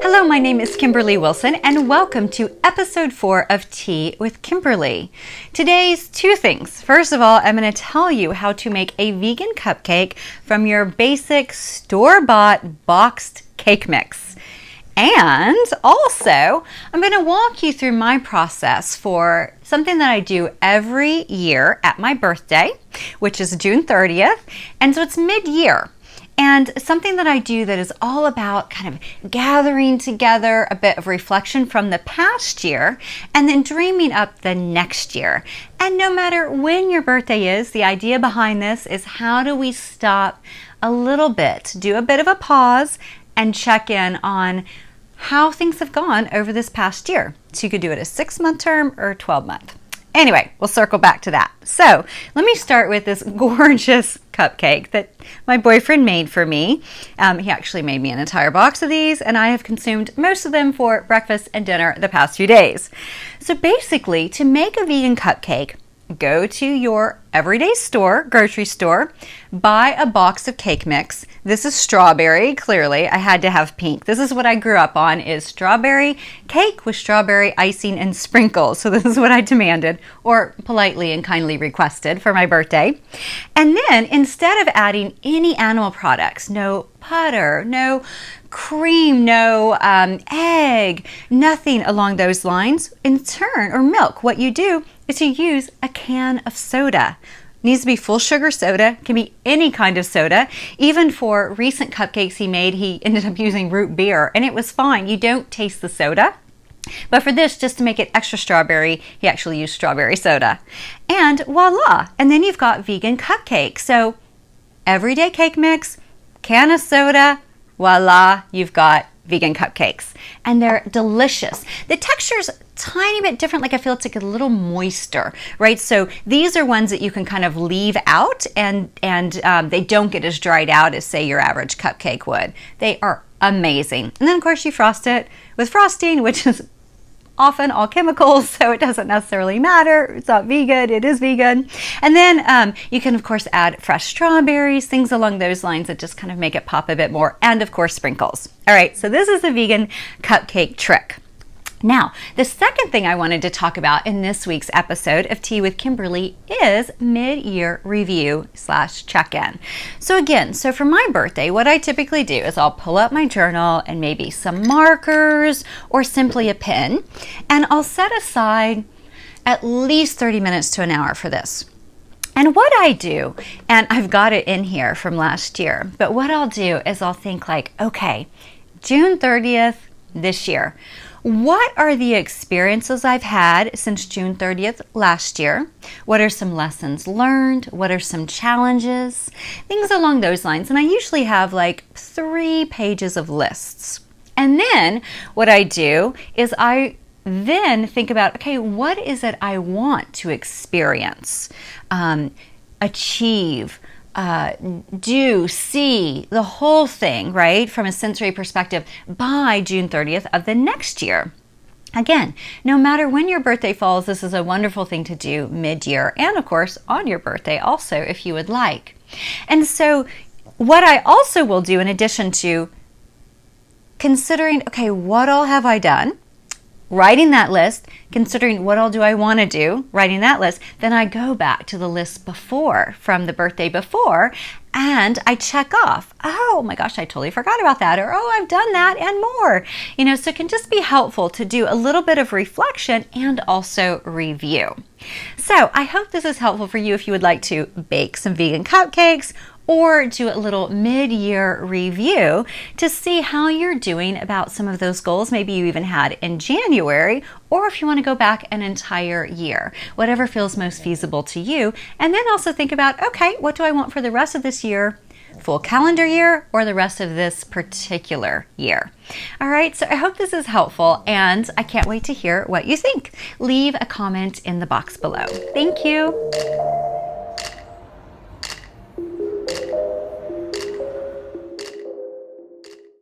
Hello, my name is Kimberly Wilson, and welcome to episode 4 of Tea with Kimberly. Today's two things. First of all, I'm going to tell you how to make a vegan cupcake from your basic store-bought boxed cake mix. And also, I'm going to walk you through my process for something that I do every year at my birthday, which is June 30th. And so it's mid-year. And something that I do that is all about kind of gathering together a bit of reflection from the past year and then dreaming up the next year. And no matter when your birthday is, the idea behind this is how do we stop a little bit, do a bit of a pause and check in on how things have gone over this past year. So you could do it a 6-month term or 12-month. Anyway, we'll circle back to that. So let me start with this gorgeous cupcake that my boyfriend made for me. He actually made me an entire box of these, and I have consumed most of them for breakfast and dinner the past few days. So basically, to make a vegan cupcake, go to your everyday store, grocery store, buy a box of cake mix. This is strawberry, clearly. I had to have pink. This is what I grew up on, is strawberry cake with strawberry icing and sprinkles. So this is what I demanded, or politely and kindly requested for my birthday. And then instead of adding any animal products, no butter, no cream, no egg, nothing along those lines, in turn, or milk, what you do is you use a can of soda. Needs to be full sugar soda, can be any kind of soda. Even for recent cupcakes he made, he ended up using root beer, and it was fine. You don't taste the soda. But for this, just to make it extra strawberry, he actually used strawberry soda. And voila! And then you've got vegan cupcake. So everyday cake mix, can of soda, voila, you've got vegan cupcakes. And they're delicious. The texture's a tiny bit different, like I feel it's like a little moister, right? So these are ones that you can kind of leave out and they don't get as dried out as, say, your average cupcake would. They are amazing. And then, of course, you frost it with frosting, which is often all chemicals, so it doesn't necessarily matter. It's not vegan, it is vegan. And then you can, of course, add fresh strawberries, things along those lines that just kind of make it pop a bit more, and of course, sprinkles. All right, so this is the vegan cupcake trick. Now, the second thing I wanted to talk about in this week's episode of Tea with Kimberly is mid-year review / check-in. So again, for my birthday, what I typically do is I'll pull up my journal and maybe some markers or simply a pen, and I'll set aside at least 30 minutes to an hour for this. And what I do, and I've got it in here from last year, but what I'll do is I'll think like, okay, June 30th this year, what are the experiences I've had since June 30th last year? What are some lessons learned? What are some challenges? Things along those lines. And I usually have like 3 pages of lists. And then what I do is I then think about, okay, what is it I want to experience, achieve, do, see, the whole thing, right, from a sensory perspective by June 30th of the next year. Again, no matter when your birthday falls, this is a wonderful thing to do mid-year, and of course on your birthday also if you would like. And so what I also will do, in addition to considering, okay, what all have I done? Writing that list, considering what all do I want to do, writing that list, then I go back to the list before, from the birthday before, and I check off, oh my gosh, I totally forgot about that, or oh, I've done that and more. So it can just be helpful to do a little bit of reflection and also review. So I hope this is helpful for you if you would like to bake some vegan cupcakes or do a little mid-year review to see how you're doing about some of those goals maybe you even had in January, or if you want to go back an entire year, whatever feels most feasible to you. And then also think about, okay, what do I want for the rest of this year, full calendar year, or the rest of this particular year? All right, so I hope this is helpful, and I can't wait to hear what you think. Leave a comment in the box below. Thank you.